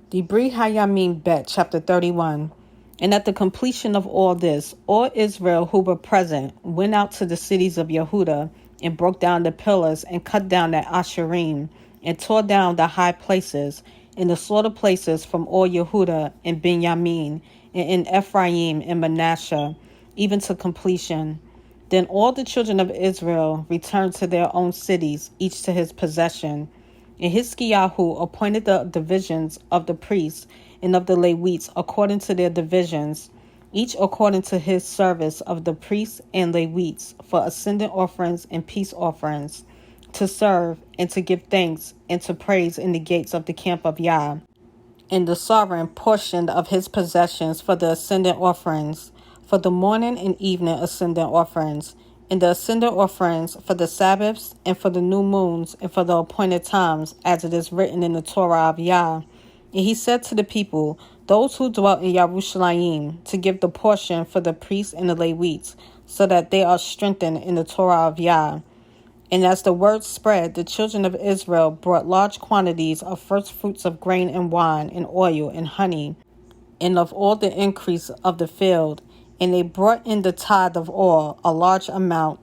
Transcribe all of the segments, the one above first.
Dibre haYamim bet, chapter 31. And at the completion of all this, all Israel who were present went out to the cities of Yehudah and broke down the pillars and cut down the Asherim and tore down the high places and the slaughter places from all Yehudah and Benjamin and in Ephraim and Manasseh, even to completion. Then all the children of Israel returned to their own cities, each to his possession. And Hiskiyahu appointed the divisions of the priests and of the Levites according to their divisions, each according to his service of the priests and Levites, for ascendant offerings and peace offerings, to serve and to give thanks and to praise in the gates of the camp of Yah. And the sovereign portioned of his possessions for the ascendant offerings, for the morning and evening ascendant offerings, and the ascendant offerings for the Sabbaths, and for the new moons, and for the appointed times, as it is written in the Torah of Yah. And he said to the people, those who dwelt in Yerushalayim, to give the portion for the priests and the Levites, so that they are strengthened in the Torah of Yah. And as the word spread, the children of Israel brought large quantities of first fruits of grain and wine and oil and honey, and of all the increase of the field. And they brought in the tithe of all, a large amount.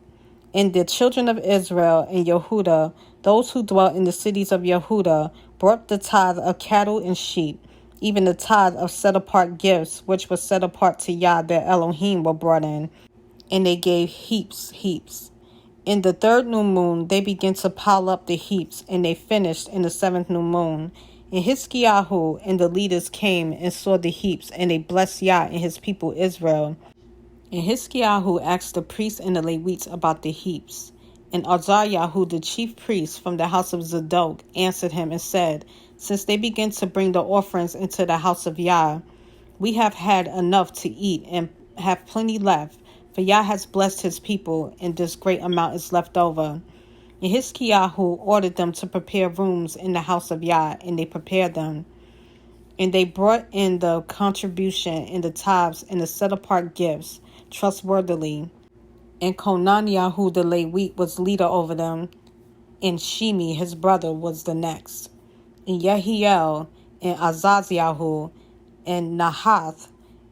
And the children of Israel and Yehudah, those who dwelt in the cities of Yehudah, brought the tithe of cattle and sheep, even the tithe of set-apart gifts, which were set apart to Yah their Elohim, were brought in. And they gave heaps. In the third new moon, they began to pile up the heaps, and they finished in the seventh new moon. And Hiskiyahu and the leaders came and saw the heaps, and they blessed Yah and his people Israel. And Hiskiyahu asked the priests and the Levites about the heaps. And Azariahu, the chief priest from the house of Zadok, answered him and said, since they begin to bring the offerings into the house of Yah, we have had enough to eat and have plenty left, for Yah has blessed his people, and this great amount is left over. And Hiskiyahu ordered them to prepare rooms in the house of Yah, and they prepared them. And they brought in the contribution and the tithes and the set-apart gifts trustworthily. And Conaniahu the Levite was leader over them, and Shimi his brother was the next. And Yehiel and Azaziahu and Nahath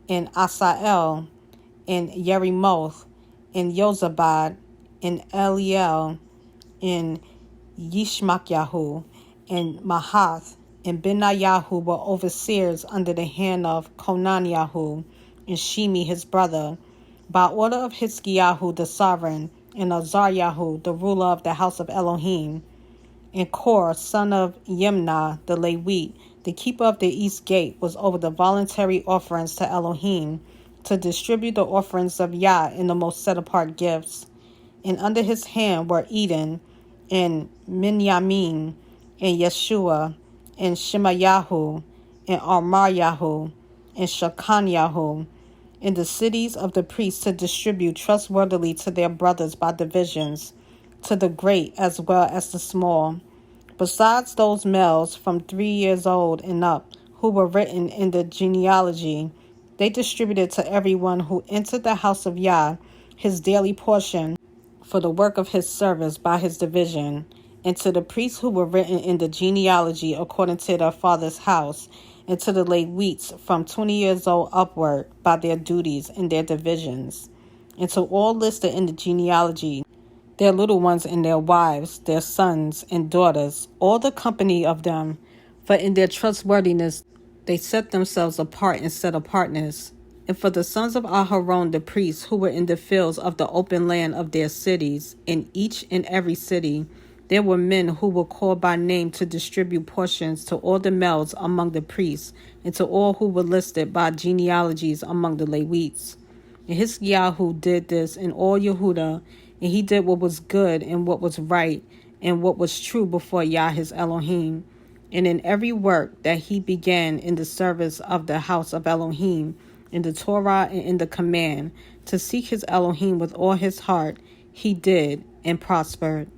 and Asael and Yerimoth and Yozabad and Eliel and Yishmakiahu and Mahath and Benayahu were overseers under the hand of Conaniahu and Shimi his brother, by order of Hiskiyahu the sovereign, and Azariahu the ruler of the house of Elohim, and Kor son of Yimnah the Levite, the keeper of the east gate, was over the voluntary offerings to Elohim, to distribute the offerings of Yah in the most set-apart gifts. And under his hand were Eden, and Minyamin, and Yeshua, and Shemayahu, and Armaryahu, and Shekanyahu, in the cities of the priests, to distribute trustworthily to their brothers by divisions, to the great as well as the small. Besides those males from 3 years old and up, who were written in the genealogy, they distributed to everyone who entered the house of Yah his daily portion for the work of his service by his division, and to the priests who were written in the genealogy according to their father's house, and to the Levites from 20 years old upward by their duties and their divisions, and to all listed in the genealogy, their little ones and their wives, their sons and daughters, all the company of them, for in their trustworthiness they set themselves apart in set apartness. And for the sons of Aharon the priests, who were in the fields of the open land of their cities, in each and every city, there were men who were called by name to distribute portions to all the males among the priests, and to all who were listed by genealogies among the Levites. And Hiskiyahu did this in all Yehudah, and he did what was good and what was right and what was true before Yah his Elohim. And in every work that he began in the service of the house of Elohim, in the Torah and in the command, to seek his Elohim with all his heart, he did and prospered.